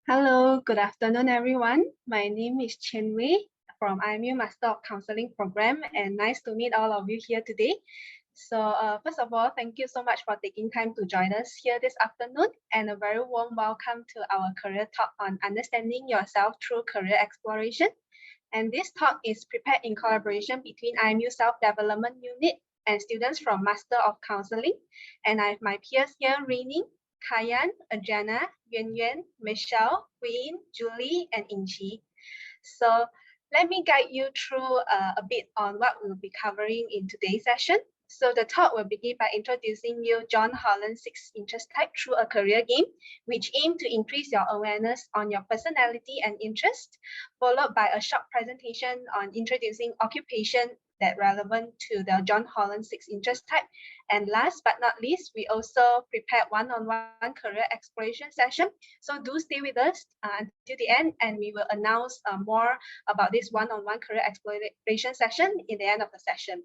Hello, good afternoon, everyone. My name is Chen Wei from IMU Master of Counseling program, and nice to meet all of you here today. So first of all, thank you so much for taking time to join us here this afternoon, and a very warm welcome to our career talk on understanding yourself through career exploration. And this talk is prepared in collaboration between IMU Self-Development Unit and students from Master of Counseling. And I have my peers here, Rainy, Kayan, Ajana, Yuan Yuan, Michelle, Queen, Julie, and Inchi. So let me guide you through a bit on what we'll be covering in today's session. So the talk will begin by introducing you John Holland's 6 interest type through a career game, which aim to increase your awareness on your personality and interest, followed by a short presentation on introducing occupation that relevant to the John Holland 6 interest type. And last but not least, we also prepared one-on-one career exploration session. So do stay with us until the end, and we will announce more about this one-on-one career exploration session in the end of the session.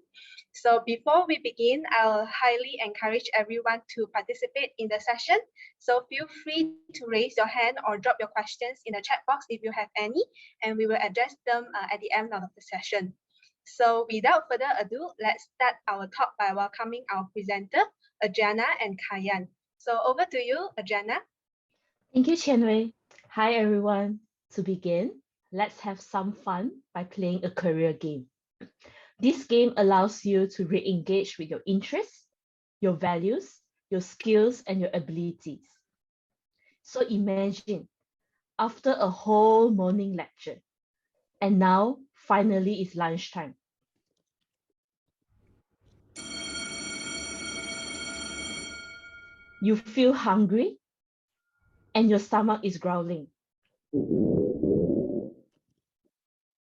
So before we begin, I'll highly encourage everyone to participate in the session. So feel free to raise your hand or drop your questions in the chat box if you have any, and we will address them at the end of the session. So without further ado, let's start our talk by welcoming our presenter, Ajana and Kayan. So over to you, Ajana. Thank you, Chen Wei. Hi, everyone. To begin, let's have some fun by playing a career game. This game allows you to re-engage with your interests, your values, your skills, and your abilities. So imagine, after a whole morning lecture, and now finally it's lunchtime. You feel hungry, and your stomach is growling.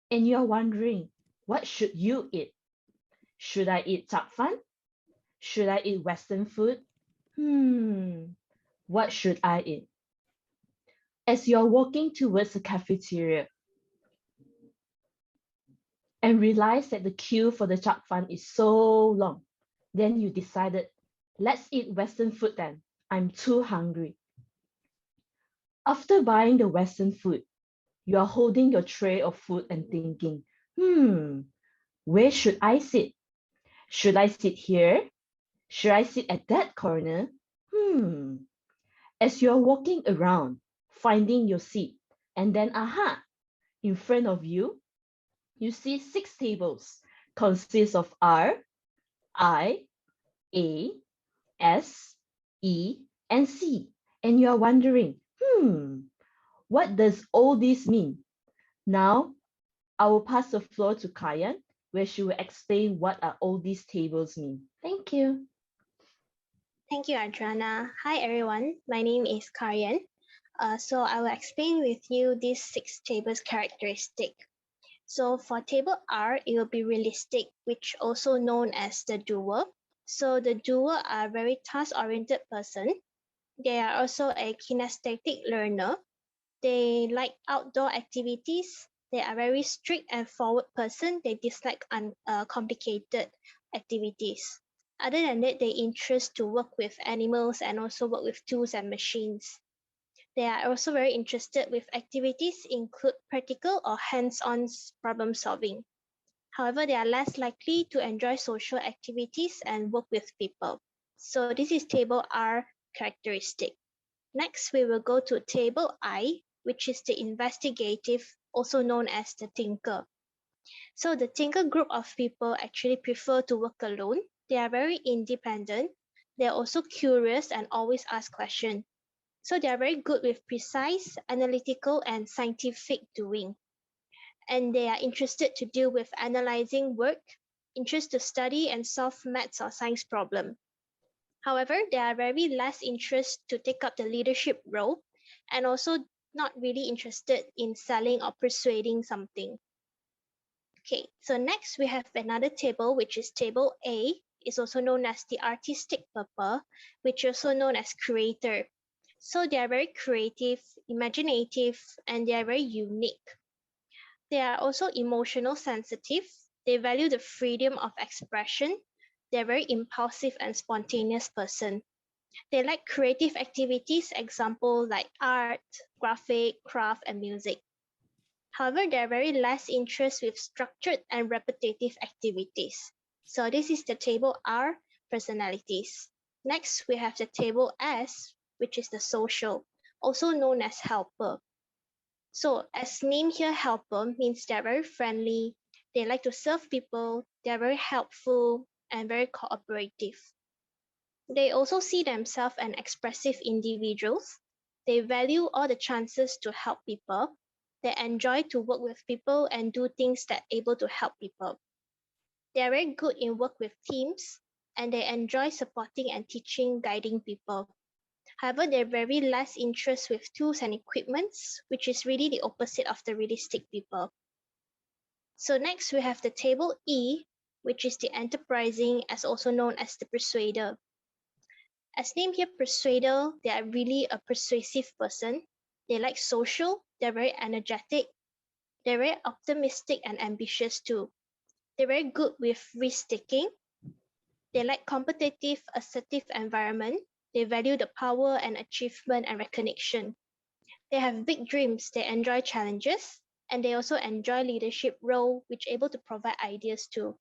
And you're wondering, what should you eat? Should I eat Fan? Should I eat Western food? What should I eat? As you're walking towards the cafeteria and realize that the queue for the Fan is so long, then you decided, let's eat Western food then. I'm too hungry. After buying the Western food, you are holding your tray of food and thinking, where should I sit? Should I sit here? Should I sit at that corner? As you're walking around, finding your seat, and then in front of you, you see 6 tables, consist of R, I, A, S, E, and C. And you're wondering, what does all this mean? Now, I will pass the floor to Kayan, where she will explain what are all these tables mean. Thank you. Thank you, Adriana. Hi, everyone. My name is Karyan. So I will explain with you these 6 tables characteristic. So for table R, it will be realistic, which also known as the doer. So the doer are very task-oriented person. They are also a kinesthetic learner. They like outdoor activities. They are very strict and forward person. They dislike complicated activities. Other than that, they interest to work with animals and also work with tools and machines. They are also very interested with activities include practical or hands-on problem solving. However, they are less likely to enjoy social activities and work with people. So this is table R characteristic. Next, we will go to table I, which is the investigative, also known as the thinker. So the thinker group of people actually prefer to work alone. They are very independent. They are also curious and always ask questions. So they are very good with precise, analytical, and scientific doing. And they are interested to deal with analyzing work, interest to study and solve maths or science problem. However, they are very less interested to take up the leadership role and also not really interested in selling or persuading something. Okay, so next we have another table, which is table A. It's also known as the artistic purple, which is also known as creator. So they are very creative, imaginative, and they are very unique. They are also emotional sensitive. They value the freedom of expression. They're very impulsive and spontaneous person. They like creative activities, example like art, graphic, craft, and music. However, they are very less interest with structured and repetitive activities. So this is the table R, personalities. Next, we have the table S, which is the social, also known as helper. So as name here, helper means they're very friendly, they like to serve people, they're very helpful and very cooperative. They also see themselves as expressive individuals. They value all the chances to help people. They enjoy to work with people and do things that are able to help people. They are very good in work with teams and they enjoy supporting and teaching, guiding people. However, they're very less interest with tools and equipments, which is really the opposite of the realistic people. So next we have the table E, which is the enterprising, as also known as the persuader. As named here, persuader, they are really a persuasive person. They like social, they're very energetic, they're very optimistic and ambitious too. They're very good with risk taking. They like competitive, assertive environment. They value the power and achievement and recognition. They have big dreams, they enjoy challenges, and they also enjoy leadership role, which able to provide ideas too.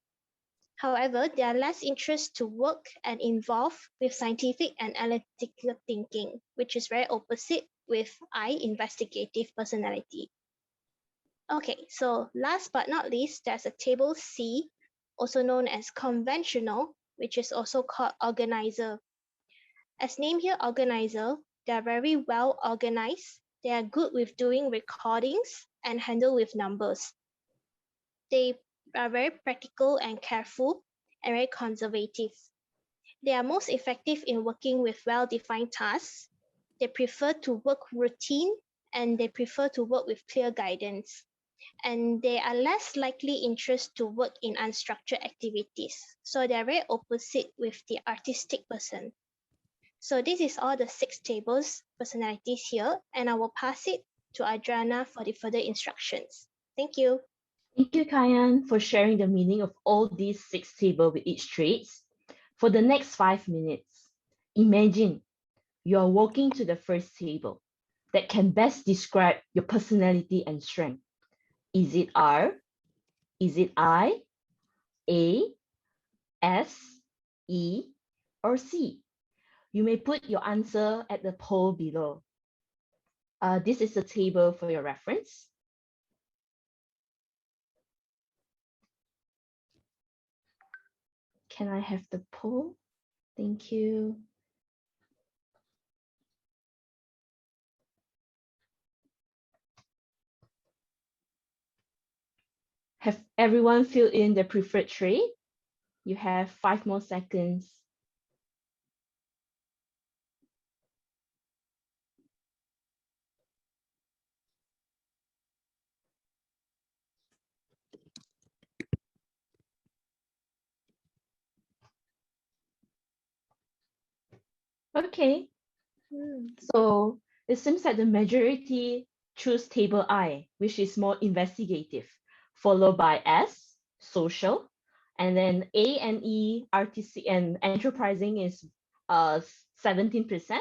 However, they are less interested to work and involved with scientific and analytical thinking, which is very opposite with I, investigative personality. Okay, so last but not least, there's a table C, also known as conventional, which is also called organizer. As named here, organizer, they are very well organized. They are good with doing recordings and handle with numbers. They are very practical and careful and very conservative. They are most effective in working with well-defined tasks. They prefer to work routine and they prefer to work with clear guidance. And they are less likely interested to work in unstructured activities. So they are very opposite with the artistic person. So this is all the 6 tables personalities here, and I will pass it to Adriana for the further instructions. Thank you. Thank you, Kayan, for sharing the meaning of all these 6 tables with each traits. For the next 5 minutes, imagine you're walking to the first table that can best describe your personality and strength. Is it R? Is it I, A, S, E, or C? You may put your answer at the poll below. This is the table for your reference. Can I have the poll? Thank you. Have everyone filled in their preferred trait? You have 5 more seconds. Okay, so it seems that the majority choose table I, which is more investigative, followed by S, social, and then A and E, artistic and enterprising is 17%,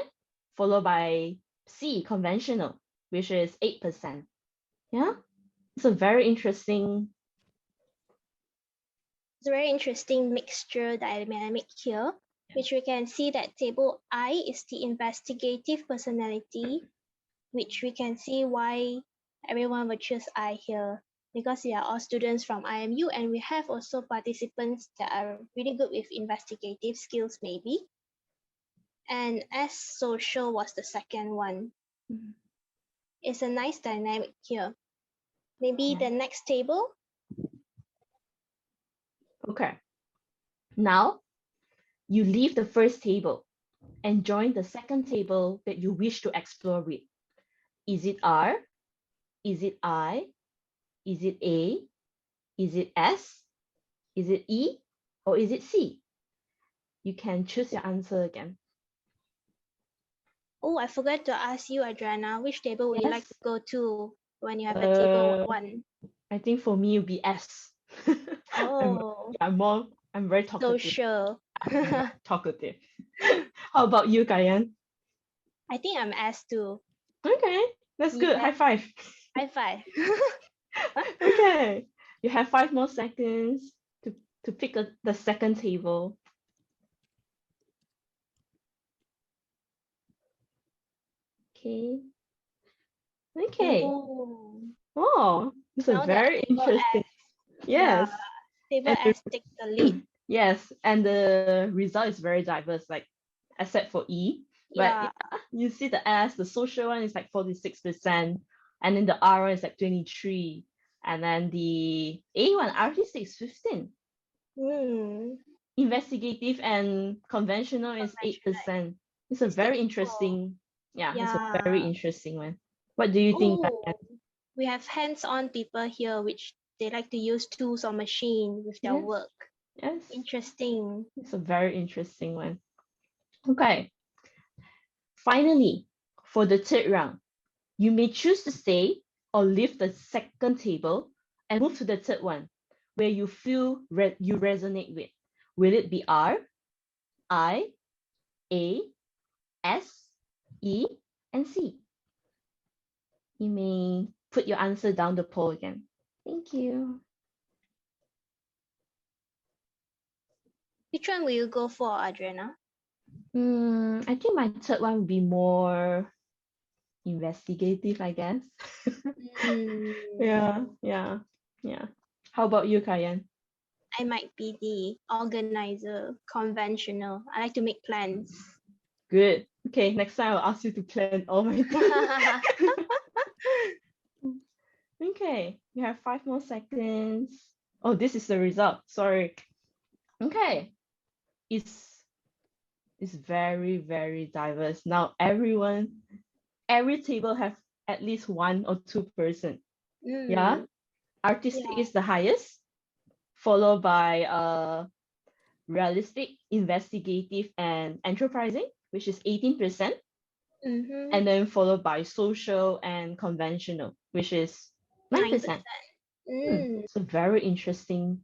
followed by C, conventional, which is 8%. Yeah, it's a very interesting. It's a very interesting mixture dynamic here, which we can see that table I is the investigative personality, which we can see why everyone would choose I here, because we are all students from IMU and we have also participants that are really good with investigative skills maybe. And S, social, was the second one. It's a nice dynamic here. Maybe the next table. Okay. Now, you leave the first table and join the second table that you wish to explore with. Is it R? Is it I? Is it A? Is it S? Is it E? Or is it C? You can choose your answer again. Oh, I forgot to ask you, Adriana, which table would you like to go to when you have a table 1? I think for me, it would be S. Oh, I'm very talkative. social. I'm very talkative. How about you, Kayan? I think I'm S too. Okay, that's good. Yeah. High five. High five. Okay, you have 5 more seconds to pick the second table. Okay. Okay. Oh, Oh, it's a now that very table interesting. S, yeah, Yes. table And S takes the lead. yes, and the result is very diverse, like except for E. But Yeah. yeah, you see the S, the social one is like 46%, and then the R one is like 23, and then the A one, artistic is 15. Hmm. Investigative and conventional is Conventional 8%. It's a is the very equal. interesting, yeah, it's a very Yeah. interesting one. What do you think, Diane? Oh, we have hands-on people here, which they like to use tools or machine with their Yes, work. yes, Interesting. it's a very interesting one. Okay, finally, for the third round, you may choose to stay or leave the second table and move to the third one where you feel you resonate with. Will it be R, I, A, S, E, and C? You may put your answer down the poll again. Thank you. Which one will you go for, Adriana? I think my third one would be more investigative, I guess. Hmm. Yeah. How about you, Kayan? I might be the organizer, conventional. I like to make plans. Good. Okay, next time I'll ask you to plan all my things. Okay, you have 5 more seconds. Oh, this is the result. Sorry. Okay. It's very, very diverse. Now every table have at least 1 or 2 person. Yeah. Mm, Artistic yeah. is the highest, followed by realistic, investigative, and enterprising, which is 18%, Mm-hmm. and then followed by social and conventional, which is 9%. 9%. Mm. It's a very interesting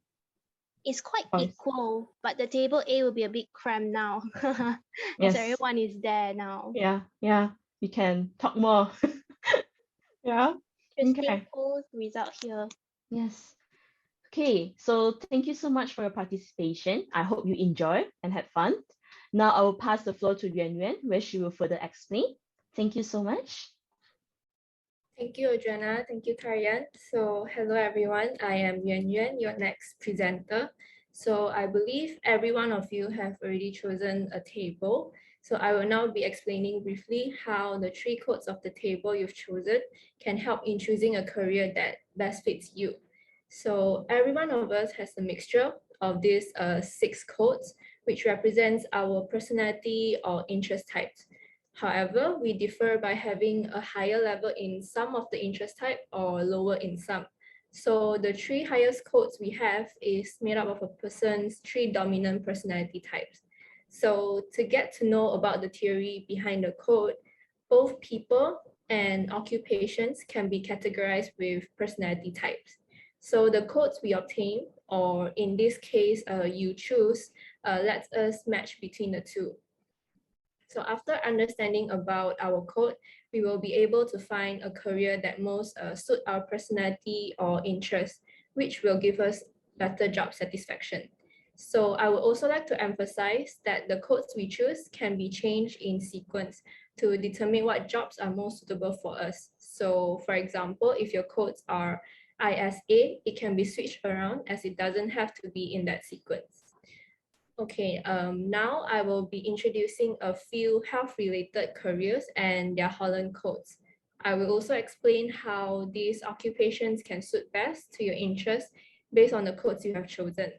It's quite choice. equal, but the table A will be a bit cramped now, as Yes. everyone is there now. Yeah. We can talk more. Yeah. Interesting Okay. poll result here. Yes. Okay, so thank you so much for your participation. I hope you enjoyed and had fun. Now I will pass the floor to Yuan Yuan, where she will further explain. Thank you so much. Thank you, Adriana. Thank you, Karian. So, hello everyone. I am Yuan Yuan, your next presenter. So, I believe every one of you have already chosen a table. So, I will now be explaining briefly how the 3 codes of the table you've chosen can help in choosing a career that best fits you. So, every one of us has a mixture of these 6 codes, which represents our personality or interest types. However, we differ by having a higher level in some of the interest type or lower in some. So the 3 highest codes we have is made up of a person's 3 dominant personality types. So to get to know about the theory behind the code, both people and occupations can be categorized with personality types. So the codes we obtain, or in this case, you choose, lets us match between the two. So after understanding about our code, we will be able to find a career that most suit our personality or interest, which will give us better job satisfaction. So I would also like to emphasize that the codes we choose can be changed in sequence to determine what jobs are most suitable for us. So for example, if your codes are ISA, it can be switched around as it doesn't have to be in that sequence. Okay, now I will be introducing a few health-related careers and their Holland codes. I will also explain how these occupations can suit best to your interests based on the codes you have chosen.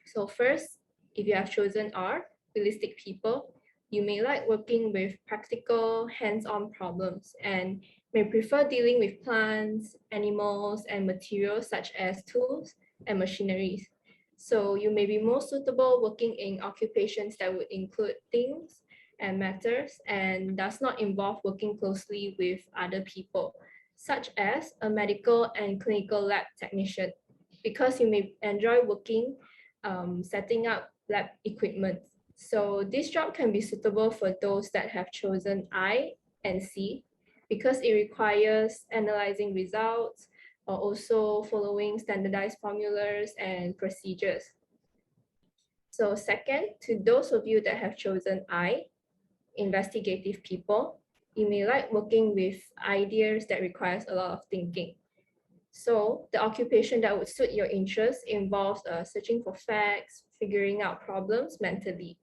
So first, if you have chosen R, realistic people, you may like working with practical, hands-on problems and may prefer dealing with plants, animals, and materials such as tools and machineries. So you may be more suitable working in occupations that would include things and matters and does not involve working closely with other people, such as a medical and clinical lab technician, because you may enjoy working setting up lab equipment. So this job can be suitable for those that have chosen I and C because it requires analyzing results or also following standardized formulas and procedures. So second, to those of you that have chosen I, investigative people, you may like working with ideas that requires a lot of thinking. So the occupation that would suit your interest involves searching for facts, figuring out problems mentally.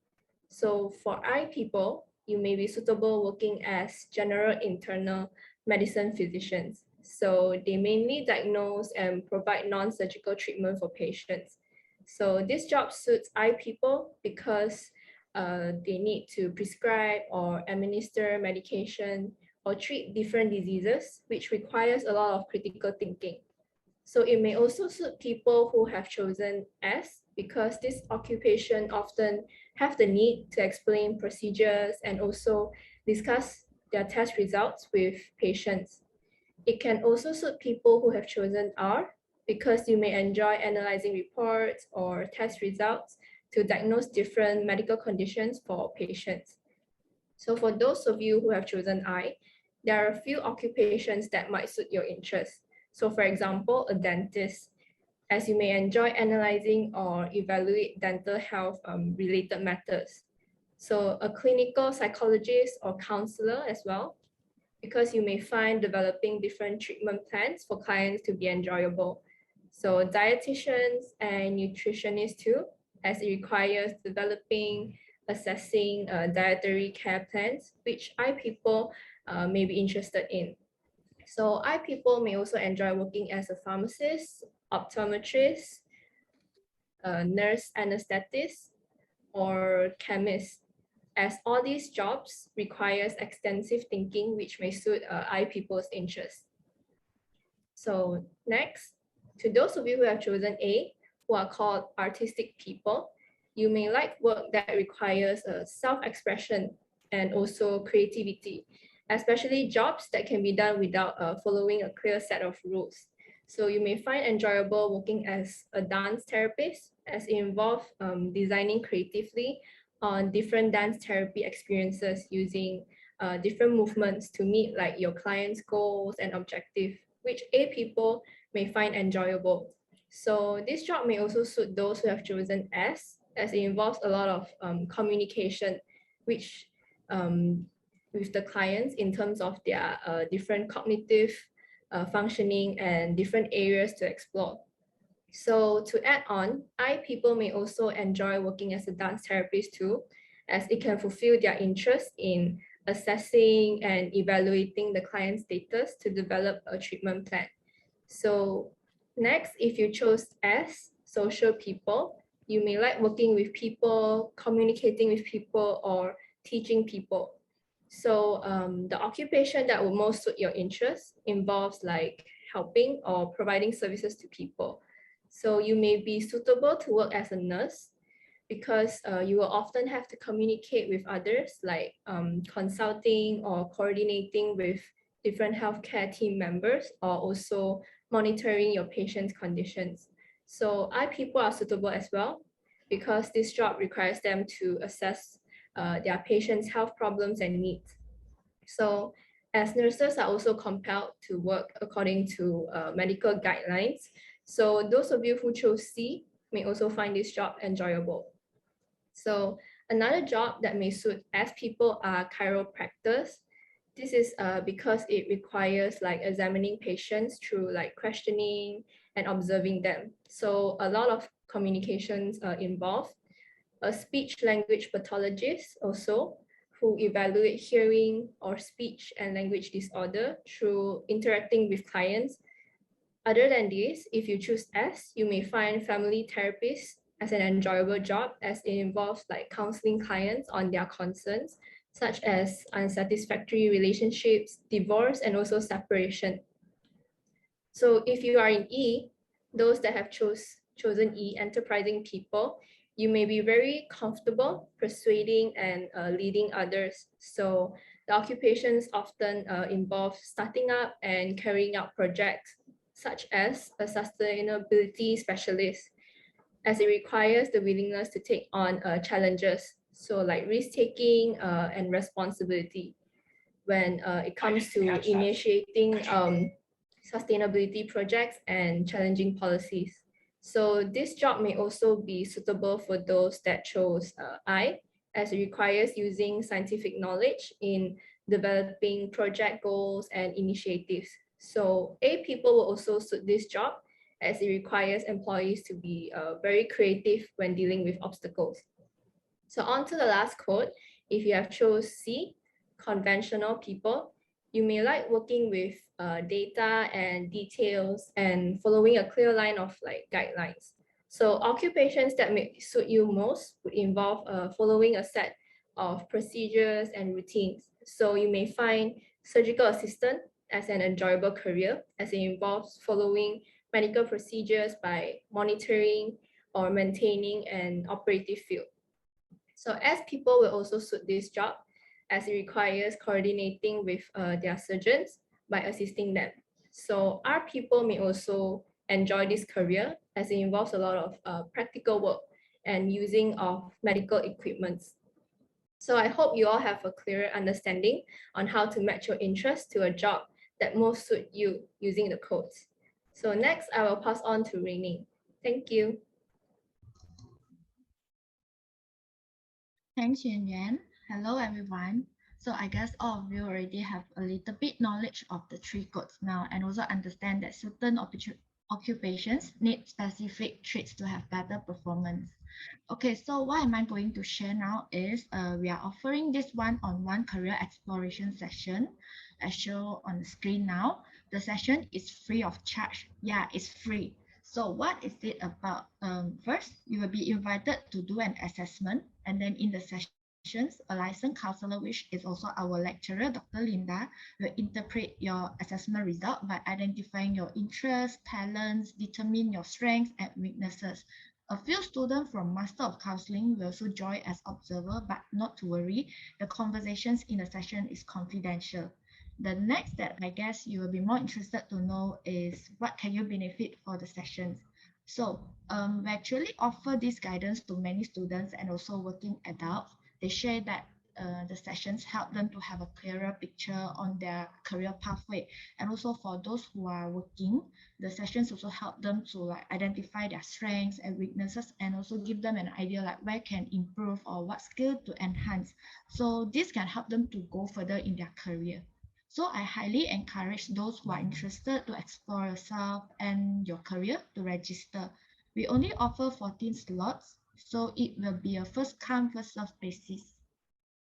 So for I people, you may be suitable working as general internal medicine physicians. So they mainly diagnose and provide non-surgical treatment for patients. So this job suits I people because they need to prescribe or administer medication or treat different diseases, which requires a lot of critical thinking. So it may also suit people who have chosen S because this occupation often have the need to explain procedures and also discuss their test results with patients. It can also suit people who have chosen R because you may enjoy analyzing reports or test results to diagnose different medical conditions for patients. So for those of you who have chosen I, there are a few occupations that might suit your interest. So for example, a dentist, as you may enjoy analyzing or evaluate dental health related matters. So a clinical psychologist or counselor as well, because you may find developing different treatment plans for clients to be enjoyable. So dietitians and nutritionists too, as it requires developing, assessing dietary care plans, which I people may be interested in. So I people may also enjoy working as a pharmacist, optometrist, nurse anesthetist, or chemist, as all these jobs requires extensive thinking, which may suit I people's interests. So next, to those of you who have chosen A, who are called artistic people, you may like work that requires self-expression and also creativity, especially jobs that can be done without following a clear set of rules. So you may find enjoyable working as a dance therapist, as it involves designing creatively on different dance therapy experiences using different movements to meet like your client's goals and objectives, which A people may find enjoyable. So this job may also suit those who have chosen S, as it involves a lot of communication, which with the clients in terms of their different cognitive functioning and different areas to explore. So to add on, I people may also enjoy working as a dance therapist too, as it can fulfill their interest in assessing and evaluating the client's status to develop a treatment plan. So next, if you chose S, social people, you may like working with people, communicating with people, or teaching people. So the occupation that will most suit your interest involves like helping or providing services to people. So you may be suitable to work as a nurse because you will often have to communicate with others, like consulting or coordinating with different healthcare team members, or also monitoring your patient's conditions. So I people are suitable as well because this job requires them to assess their patients' health problems and needs. So as nurses are also compelled to work according to medical guidelines. So those of you who chose C may also find this job enjoyable. So another job that may suit as people are chiropractors. This is because it requires like examining patients through like questioning and observing them. So a lot of communications are involved. A speech language pathologist also, who evaluate hearing or speech and language disorder through interacting with clients. Other than this, if you choose S, you may find family therapists as an enjoyable job, as it involves like counseling clients on their concerns, such as unsatisfactory relationships, divorce, and also separation. So if you are in E, those that have chosen E, enterprising people, you may be very comfortable persuading and leading others. So the occupations often involve starting up and carrying out projects, such as a sustainability specialist, as it requires the willingness to take on challenges. So like risk-taking and responsibility when it comes to initiating sustainability projects and challenging policies. So this job may also be suitable for those that chose I, as it requires using scientific knowledge in developing project goals and initiatives. So A people will also suit this job as it requires employees to be very creative when dealing with obstacles. So on to the last quote. If you have chose C, conventional people, you may like working with data and details and following a clear line of like guidelines. So occupations that may suit you most would involve following a set of procedures and routines. So you may find surgical assistant as an enjoyable career, as it involves following medical procedures by monitoring or maintaining an operative field. So as people will also suit this job as it requires coordinating with their surgeons by assisting them. So our people may also enjoy this career as it involves a lot of practical work and using of medical equipments. So I hope you all have a clearer understanding on how to match your interest to a job that most suit you using the codes. So next, I will pass on to Rainy. Thank you. Thanks, Yuan Yuan. Hello, everyone. So I guess all of you already have a little bit knowledge of the three codes now and also understand that certain occupations need specific traits to have better performance. Okay, so what am I going to share now is we are offering this one-on-one career exploration session as shown on the screen now. The session is free of charge. Yeah, it's free. So what is it about? First, you will be invited to do an assessment, and then in the sessions, a licensed counselor, which is also our lecturer, Dr. Linda, will interpret your assessment result by identifying your interests, talents, determine your strengths and weaknesses. A few students from Master of Counselling will also join as observer, but not to worry, the conversations in the session is confidential. The next that I guess you will be more interested to know is what can you benefit for the sessions. So we actually offer this guidance to many students and also working adults. They share that the sessions help them to have a clearer picture on their career pathway. And also for those who are working, the sessions also help them to like identify their strengths and weaknesses and also give them an idea like where can improve or what skill to enhance. So this can help them to go further in their career. So I highly encourage those who are interested to explore yourself and your career to register. We only offer 14 slots, so it will be a first come, first served basis.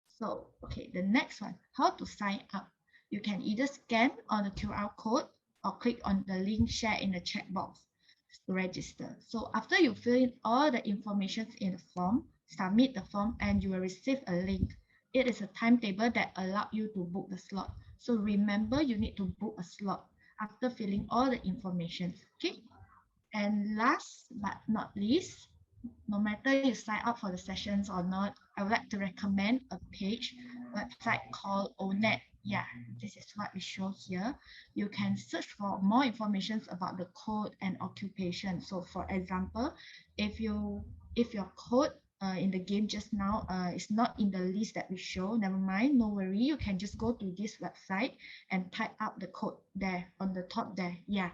So, okay, the next one, how to sign up. You can either scan on the QR code or click on the link shared in the chat box to register. So after you fill in all the information in the form, submit the form and you will receive a link. It is a timetable that allows you to book the slot. So remember, you need to book a slot after filling all the information. Okay. And last but not least, no matter you sign up for the sessions or not, I would like to recommend a website called ONET. Yeah, this is what we show here. You can search for more information about the code and occupation. So for example, if your code in the game just now is not in the list that we show, never mind, no worry, you can just go to this website and type out the code there on the top there. Yeah,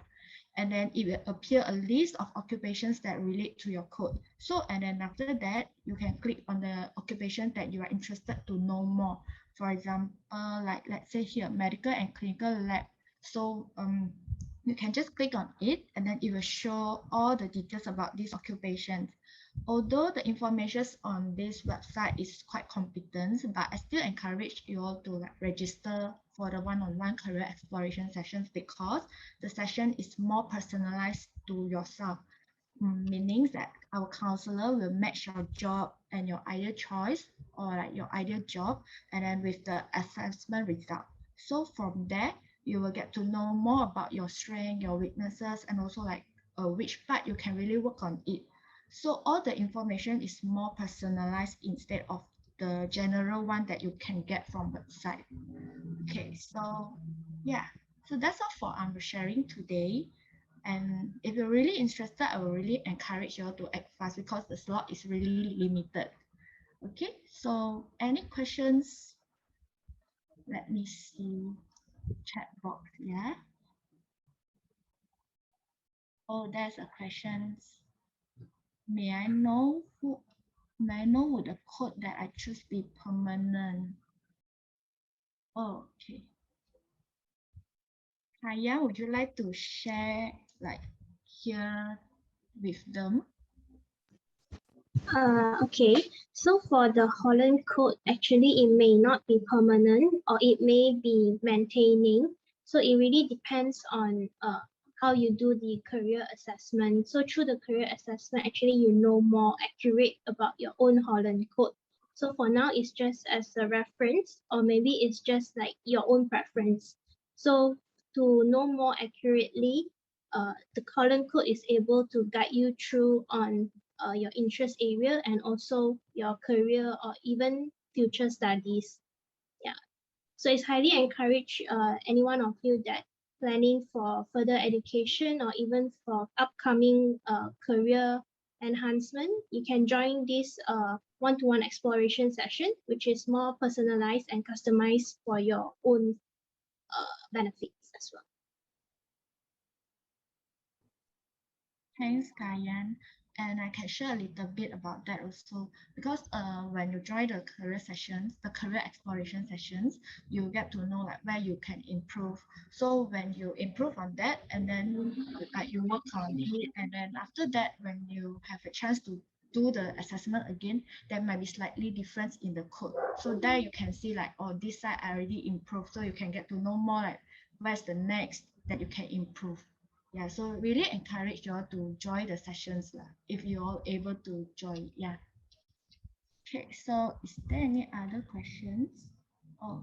and then it will appear a list of occupations that relate to your code. So, and then after that, you can click on the occupation that you are interested to know more. For example, like let's say here, medical and clinical lab. So you can just click on it and then it will show all the details about these occupations. Although the information on this website is quite competent, but I still encourage you all to like register for the one-on-one career exploration sessions because the session is more personalized to yourself, meaning that our counselor will match your job and your ideal choice or like your ideal job and then with the assessment result. So from there, you will get to know more about your strength, your weaknesses, and also like which part you can really work on it. So all the information is more personalized instead of the general one that you can get from website. Okay, so yeah, so that's all for our sharing today. And if you're really interested, I will really encourage you all to act fast because the slot is really limited. Okay, so any questions? Let me see chat box. Yeah. Oh, there's a question. May I know would the code that I choose be permanent? Oh, okay. Kaya, would you like to share like here with them? Okay, so for the Holland code, actually it may not be permanent or it may be maintaining. So it really depends on how you do the career assessment. So through the career assessment, actually you know more accurate about your own Holland code. So for now, it's just as a reference, or maybe it's just like your own preference. So to know more accurately, the Holland code is able to guide you through on your interest area and also your career or even future studies. Yeah. So it's highly encouraged any one of you that planning for further education or even for upcoming career enhancement, you can join this one-to-one exploration session, which is more personalized and customized for your own benefits as well. Thanks, Kayan. And I can share a little bit about that also because when you join the career sessions, the career exploration sessions, you get to know like where you can improve. So when you improve on that, and then like you work on it, and then after that, when you have a chance to do the assessment again, there might be slightly difference in the code. So there you can see like, oh, this side I already improved. So you can get to know more like where's the next that you can improve. Yeah, so really encourage you all to join the sessions lah, if you all able to join. Yeah. Okay, so is there any other questions? Oh,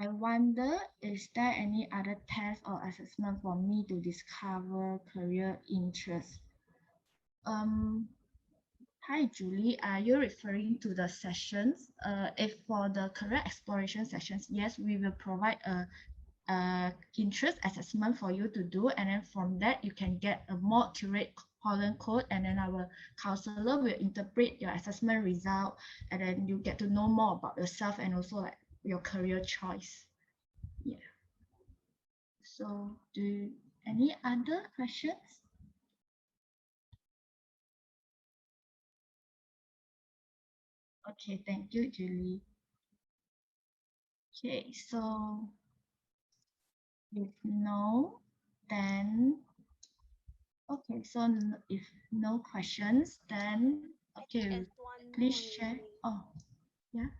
I wonder, is there any other test or assessment for me to discover career interest? Hi Julie, are you referring to the sessions? If for the career exploration sessions, yes, we will provide a interest assessment for you to do, and then from that you can get a more accurate Holland code, and then our counselor will interpret your assessment result, and then you get to know more about yourself and also like your career choice. Yeah. So any other questions? Okay, thank you, Julie. Okay, so if no, then okay, so if no questions, then okay, There's one please more share. remaining. Oh, yeah.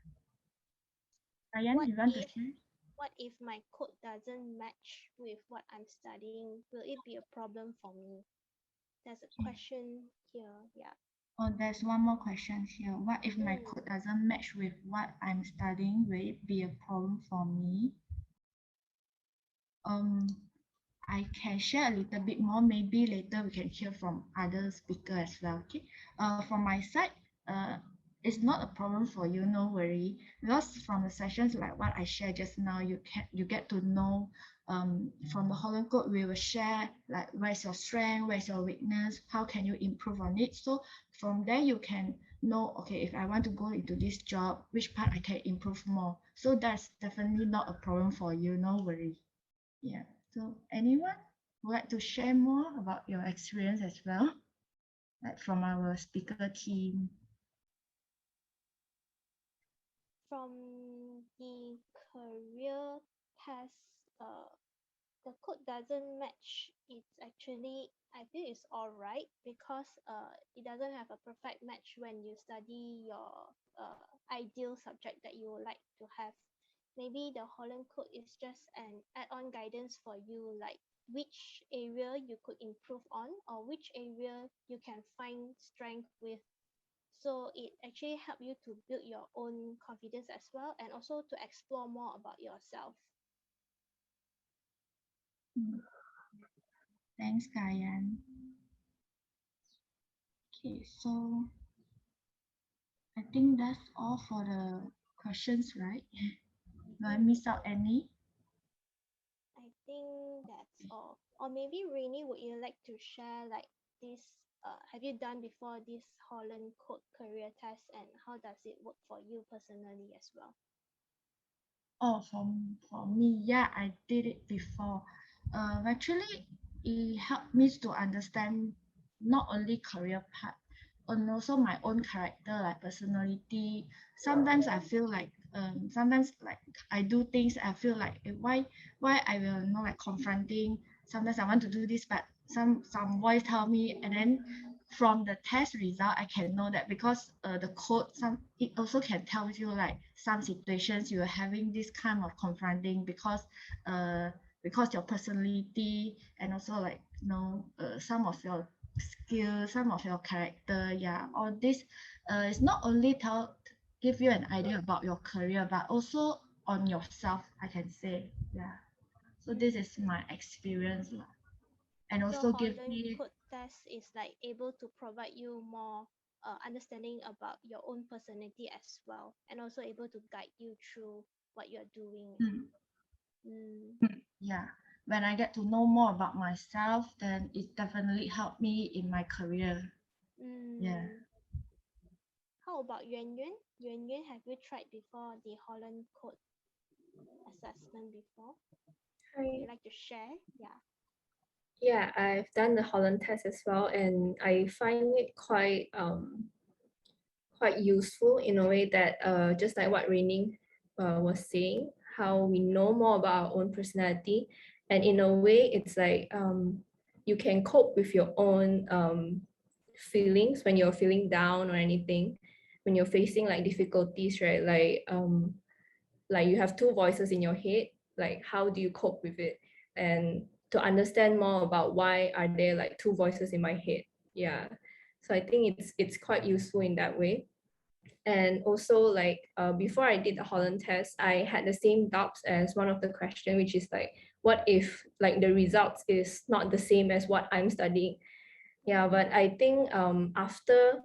Ryan, What you want to if share? what if my code doesn't match with what I'm studying? Will it be a problem for me? There's a Okay. question here. Yeah. Oh, there's one more question here. What if my code doesn't match with what I'm studying? Will it be a problem for me? Um, I can share a little bit more. Maybe later we can hear from other speakers as well. Okay. From my side, it's not a problem for you. No worry. Because from the sessions like what I shared just now, you get to know. From the Holland Code, we will share like where's your strength, where's your weakness, how can you improve on it. So from there you can know, okay, if I want to go into this job, which part I can improve more. So that's definitely not a problem for you. No worry. Yeah. So anyone would like to share more about your experience as well, like from our speaker team? From the career test, the code doesn't match. It's actually, I feel it's all right because it doesn't have a perfect match when you study your ideal subject that you would like to have. Maybe the Holland code is just an add-on guidance for you, like which area you could improve on or which area you can find strength with. So it actually help you to build your own confidence as well and also to explore more about yourself. Thanks, Kayan. Okay, so I think that's all for the questions, right? Do I miss out any? I think that's all. Or maybe Rainy, would you like to share like this have you done before this Holland Code career test, and how does it work for you personally as well? Oh, for me, yeah, I did it before. Actually, it helped me to understand not only career path, and also my own character, like personality. Sometimes I feel like, sometimes like I do things, I feel like why I will not like confronting. Sometimes I want to do this, but some voice tell me, and then from the test result I can know that, because the code, some it also can tell you like some situations you are having this kind of confronting, because your personality, and also like some of your skills, some of your character, yeah, all this is not only give you an idea about your career, but also on yourself, I can say. Yeah, so this is my experience lah. And So also give Holland me Code test is like able to provide you more understanding about your own personality as well, and also able to guide you through what you're doing. mm, Mm. yeah, when I get to know more about myself, then it definitely helped me in my career. Yeah. Mm. How about Yuan Yuan? Yuan Yuan, have you tried before the Holland Code assessment before? Would Hi. you like to share? Yeah. Yeah, I've done the Holland test as well, and I find it quite useful in a way that just like what Raining was saying, how we know more about our own personality, and in a way it's like you can cope with your own feelings when you're feeling down or anything, when you're facing like difficulties, right? Like you have two voices in your head, like how do you cope with it, and to understand more about why are there like two voices in my head. Yeah, so I think it's quite useful in that way. And also like before I did the Holland test, I had the same doubts as one of the question, which is like, what if like the results is not the same as what I'm studying? Yeah, but I think after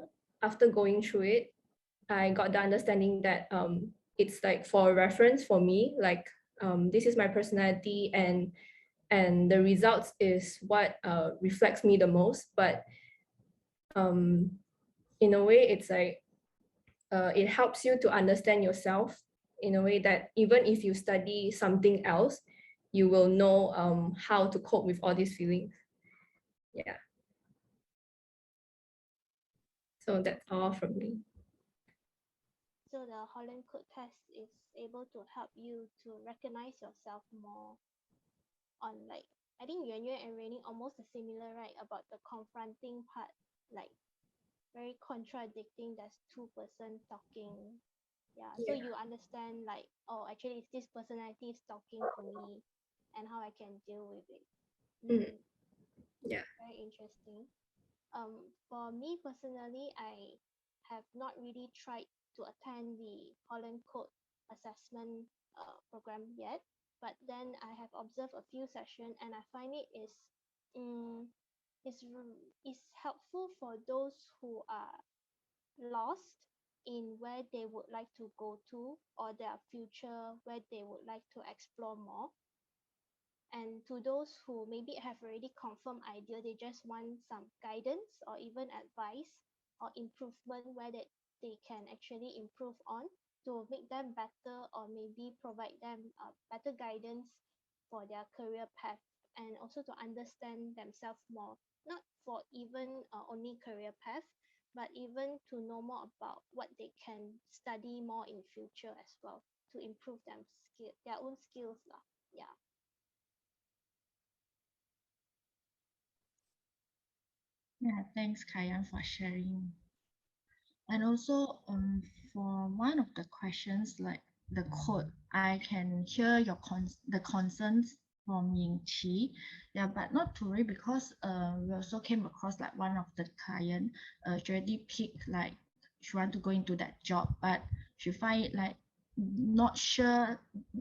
going through it, I got the understanding that it's like for reference for me, like this is my personality, and the results is what reflects me the most. But um, in a way, it's like it helps you to understand yourself in a way that even if you study something else, you will know how to cope with all these feelings. Yeah. So that's all from me. So the Holland Code test is able to help you to recognize yourself more on, like, I think Yuan Yuan and Raining almost similar, right? About the confronting part, like very contradicting. There's two person talking. Yeah. So Yeah. you understand like, oh, actually it's this personality is talking to me, and how I can deal with it. Mm. Yeah. Very interesting. For me personally, I have not really tried to attend the Holland Code assessment program yet, but then I have observed a few sessions, and I find it um, is helpful for those who are lost in where they would like to go to, or their future where they would like to explore more. And to those who maybe have already confirmed idea, they just want some guidance or even advice or improvement where they can actually improve on to make them better, or maybe provide them better guidance for their career path, and also to understand themselves more, not for even only career path, but even to know more about what they can study more in future as well, to improve their own skills lah. Yeah. Yeah, thanks Kayan for sharing. And also for one of the questions, like the code, I can hear the concerns from Ying Chi. Yeah, but not to worry, because we also came across like one of the client she already picked, like she want to go into that job, but she find it like not sure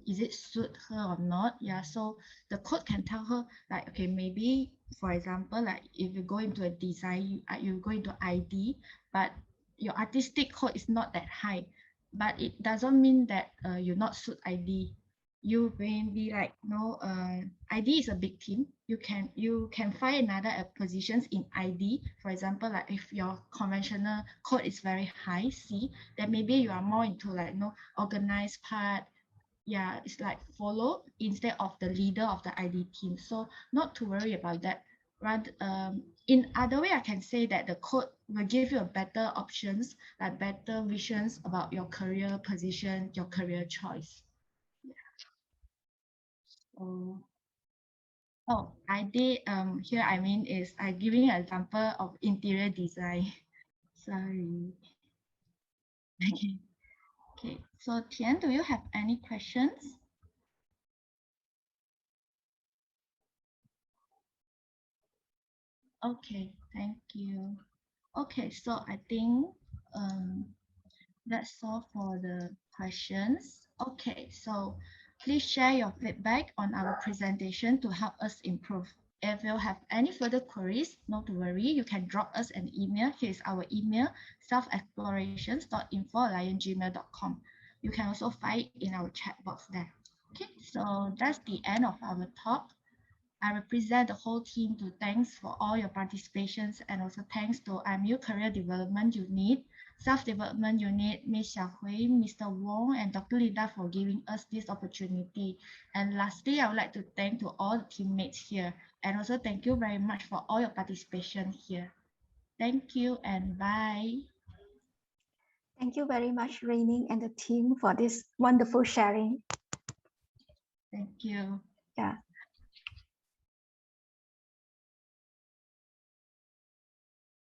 is it suit her or not. Yeah, so the code can tell her like, okay, maybe for example, like if you go into a design, you go into ID, but your artistic code is not that high, but it doesn't mean that you not suit ID. you may be like, ID is a big team. You can find another positions in ID. For example, like if your conventional code is very high, C, then maybe you are more into like organized part. Yeah, it's like follow instead of the leader of the ID team. So not to worry about that. Rather, in other way, I can say that the code will give you a better options, like better visions about your career position, your career choice. Oh, I did here I mean is I giving an example of interior design. Sorry. Okay. Okay. So Tian, do you have any questions? Okay, thank you. Okay, so I think that's all for the questions. Okay, so please share your feedback on our presentation to help us improve. If you have any further queries, not to worry, you can drop us an email. Here is our email, selfexplorations.info@gmail.com. You can also find it in our chat box there. Okay, so that's the end of our talk. I represent the whole team to thanks for all your participations and also thanks to IMU Career Development Unit, Self-Development Unit, Ms. Xiaohui, Mr. Wong, and Dr. Linda for giving us this opportunity. And lastly, I would like to thank to all the teammates here and also thank you very much for all your participation here. Thank you and bye. Thank you very much, Raining and the team for this wonderful sharing. Thank you. Yeah.